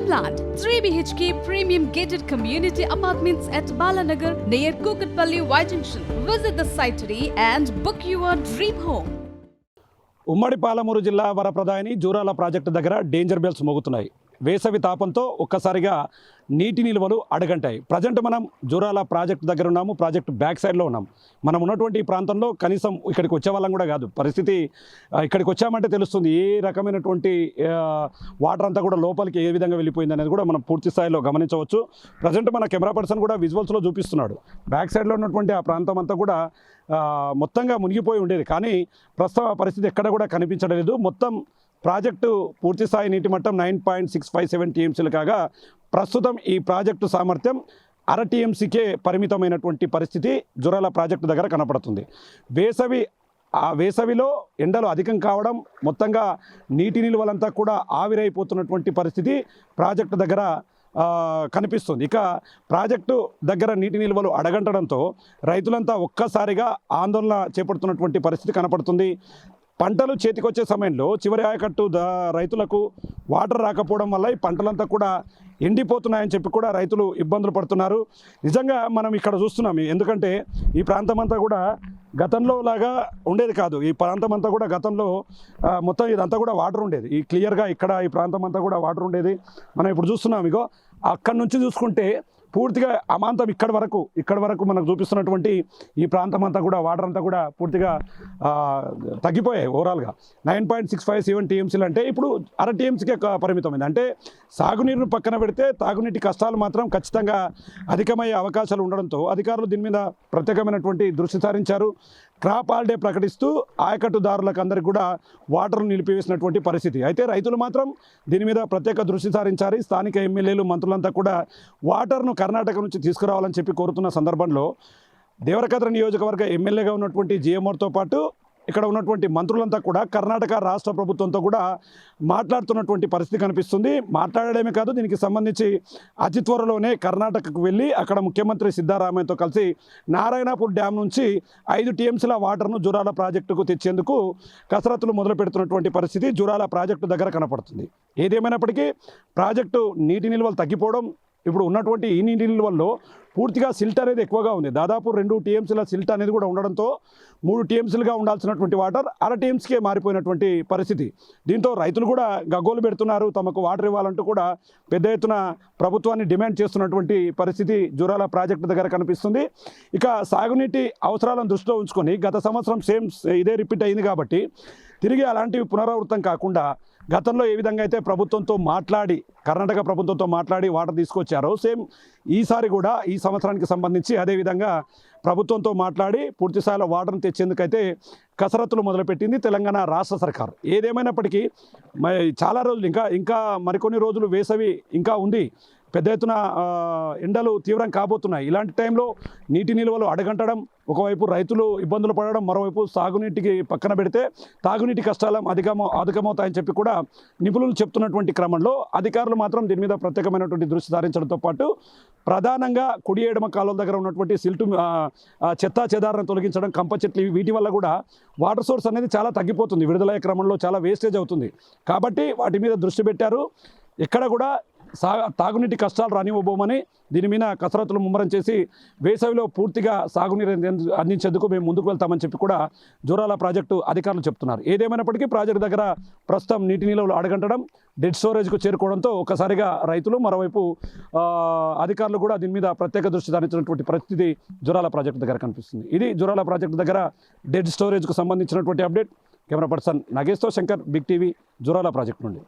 Homeland 3 BHK premium gated community apartments at Balanagar near Kukatpalli Y Junction. Visit the site today and book your dream home. ఉమ్మడి పాలమూరు జిల్లా వరప్రదాయని Jurala project దగ్గర danger bells మోగుతున్నాయి. వేసవి తాపంతో ఒక్కసారిగా నీటి నిల్వలు అడగంటాయి. Present మనం Jurala project దగ్గర ఉన్నాము. ప్రాజెక్టు బ్యాక్ సైడ్లో ఉన్నాం. మనం ఉన్నటువంటి ఈ ప్రాంతంలో కనీసం ఇక్కడికి వచ్చే వాళ్ళం కూడా కాదు. పరిస్థితి ఇక్కడికి వచ్చామంటే తెలుస్తుంది ఏ రకమైనటువంటి వాటర్ అంతా కూడా లోపలికి ఏ విధంగా వెళ్ళిపోయింది అనేది కూడా మనం పూర్తి స్థాయిలో గమనించవచ్చు. ప్రజెంట్ మన కెమెరా పర్సన్ కూడా విజువల్స్లో చూపిస్తున్నాడు. బ్యాక్ సైడ్లో ఉన్నటువంటి ఆ ప్రాంతం అంతా కూడా మొత్తంగా మునిగిపోయి ఉండేది. కానీ ప్రస్తుత పరిస్థితి ఎక్కడ కూడా కనిపించడం లేదు. మొత్తం ప్రాజెక్టు పూర్తిస్థాయి నీటి మట్టం 9.657 టీఎంసీలు కాగా ప్రస్తుతం ఈ ప్రాజెక్టు సామర్థ్యం అర టీఎంసీకే పరిమితమైనటువంటి పరిస్థితి జూరాల ప్రాజెక్టు దగ్గర కనపడుతుంది. వేసవిలో ఎండలు అధికం కావడం, మొత్తంగా నీటి నిల్వలంతా కూడా ఆవిరైపోతున్నటువంటి పరిస్థితి ప్రాజెక్టు దగ్గర కనిపిస్తుంది. ఇక ప్రాజెక్టు దగ్గర నీటి నిల్వలు అడగంటడంతో రైతులంతా ఒక్కసారిగా ఆందోళన చేపడుతున్నటువంటి పరిస్థితి కనపడుతుంది. పంటలు చేతికొచ్చే సమయంలో చివరి ఆయకట్టు రైతులకు వాటర్ రాకపోవడం వల్ల ఈ పంటలంతా కూడా ఎండిపోతున్నాయని చెప్పి కూడా రైతులు ఇబ్బందులు పడుతున్నారు. నిజంగా మనం ఇక్కడ చూస్తున్నాం. ఎందుకంటే ఈ ప్రాంతం అంతా కూడా గతంలో లాగా ఉండేది కాదు. ఈ ప్రాంతం అంతా కూడా గతంలో మొత్తం ఇదంతా కూడా వాటర్ ఉండేది. ఈ క్లియర్గా ఇక్కడ ఈ ప్రాంతం అంతా కూడా వాటర్ ఉండేది. మనం ఇప్పుడు చూస్తున్నాం. ఇగో అక్కడి నుంచి చూసుకుంటే పూర్తిగా అమాంతం ఇక్కడ వరకు మనకు చూపిస్తున్నటువంటి ఈ ప్రాంతం అంతా కూడా వాటర్ అంతా కూడా పూర్తిగా తగ్గిపోయాయి. ఓవరాల్గా 9.657 టీఎంసీలు అంటే ఇప్పుడు అర టీఎంసీకే పరిమితమైంది. అంటే సాగునీరును పక్కన పెడితే తాగునీటి కష్టాలు మాత్రం ఖచ్చితంగా అధికమయ్యే అవకాశాలు ఉండడంతో అధికారులు దీని మీద ప్రత్యేకమైనటువంటి దృష్టి సారించారు. క్రాప్ హాలిడే ప్రకటిస్తూ ఆయకట్టుదారులకు అందరికీ కూడా వాటర్ను నిలిపివేసినటువంటి పరిస్థితి. అయితే రైతులు మాత్రం దీని మీద ప్రత్యేక దృష్టి సారించారు. స్థానిక ఎమ్మెల్యేలు మంత్రులంతా కూడా వాటర్ను కర్ణాటక నుంచి తీసుకురావాలని చెప్పి కోరుతున్న సందర్భంలో దేవరకద్ర నియోజకవర్గ ఎమ్మెల్యేగా ఉన్నటువంటి జిఎంఆర్తో పాటు ఇక్కడ ఉన్నటువంటి మంత్రులంతా కూడా కర్ణాటక రాష్ట్ర ప్రభుత్వంతో కూడా మాట్లాడుతున్నటువంటి పరిస్థితి కనిపిస్తుంది. మాట్లాడడమే కాదు, దీనికి సంబంధించి అతి త్వరలోనే కర్ణాటకకు వెళ్ళి అక్కడ ముఖ్యమంత్రి సిద్ధరామయ్యతో కలిసి నారాయణపూర్ డ్యామ్ నుంచి 5 టీఎంసీల వాటర్ను జూరాల ప్రాజెక్టుకు తెచ్చేందుకు కసరత్తులు మొదలు పెడుతున్నటువంటి పరిస్థితి జూరాల ప్రాజెక్టు దగ్గర కనపడుతుంది. ఏదేమైనప్పటికీ ప్రాజెక్టు నీటి నిల్వలు తగ్గిపోవడం, ఇప్పుడు ఉన్నటువంటి ఈ నీటి నిల్వల్లో పూర్తిగా సిల్ట్ అనేది ఎక్కువగా ఉంది. దాదాపు 2 టీఎంసీల సిల్ట్ అనేది కూడా ఉండడంతో 3 టీఎంసీలుగా ఉండాల్సినటువంటి వాటర్ అర టీఎంసీకే మారిపోయినటువంటి పరిస్థితి. దీంతో రైతులు కూడా గగ్గోలు పెడుతున్నారు. తమకు వాటర్ ఇవ్వాలంటూ కూడా పెద్ద ఎత్తున ప్రభుత్వాన్ని డిమాండ్ చేస్తున్నటువంటి పరిస్థితి జూరాల ప్రాజెక్టు దగ్గర కనిపిస్తుంది. ఇక సాగునీటి అవసరాలను దృష్టిలో ఉంచుకొని గత సంవత్సరం సేమ్ ఇదే రిపీట్ అయింది కాబట్టి తిరిగి అలాంటివి పునరావృతం కాకుండా గతంలో ఏ విధంగా అయితే ప్రభుత్వంతో మాట్లాడి కర్ణాటక ప్రభుత్వంతో మాట్లాడి వాటర్ తీసుకొచ్చారో సేమ్ ఈసారి కూడా ఈ సంవత్సరానికి సంబంధించి అదేవిధంగా ప్రభుత్వంతో మాట్లాడి పూర్తి స్థాయిలో వాటర్ను తెచ్చేందుకైతే కసరత్తులు మొదలుపెట్టింది తెలంగాణ రాష్ట్ర సర్కారు. ఏదేమైనప్పటికీ చాలా రోజులు ఇంకా మరికొన్ని రోజులు వేసవి ఇంకా ఉంది. పెద్ద ఎత్తున ఎండలు తీవ్రం కాబోతున్నాయి. ఇలాంటి టైంలో నీటి నిల్వలు అడగంటడం, ఒకవైపు రైతులు ఇబ్బందులు పడడం, మరోవైపు సాగునీటికి పక్కన పెడితే తాగునీటి కష్టాలు అధికమవుతాయని చెప్పి కూడా నిపుణులు చెప్తున్నటువంటి క్రమంలో అధికారులు మాత్రం దీని మీద ప్రత్యేకమైనటువంటి దృష్టి సారించడంతో పాటు ప్రధానంగా కుడి ఎడమ కాలువల దగ్గర ఉన్నటువంటి సిల్టు చెత్త చెదారాన్ని తొలగించడం, కంప చెట్లు, వీటి వల్ల కూడా వాటర్ సోర్స్ అనేది చాలా తగ్గిపోతుంది. విడుదలయ్యే క్రమంలో చాలా వేస్టేజ్ అవుతుంది. కాబట్టి వాటి మీద దృష్టి పెట్టారు. ఎక్కడ కూడా తాగునీటి కష్టాలు రానివ్వబోమని దీని మీద కసరత్తులు ముమ్మరం చేసి వేసవిలో పూర్తిగా సాగునీరు అందించేందుకు మేము ముందుకు వెళ్తామని చెప్పి కూడా జూరాల ప్రాజెక్టు అధికారులు చెప్తున్నారు. ఏదేమైనప్పటికీ ప్రాజెక్టు దగ్గర ప్రస్తుతం నీటి నిల్వలు అడగంటడం, డెడ్ స్టోరేజ్కు చేరుకోవడంతో ఒక్కసారిగా రైతులు, మరోవైపు అధికారులు కూడా దీని మీద ప్రత్యేక దృష్టి సారించినటువంటి పరిస్థితి జూరాల ప్రాజెక్టు దగ్గర కనిపిస్తుంది. ఇది జూరాల ప్రాజెక్టు దగ్గర డెడ్ స్టోరేజ్కు సంబంధించినటువంటి update. Camera person Nageshwar Shankar, big TV, Jurala project నుండి.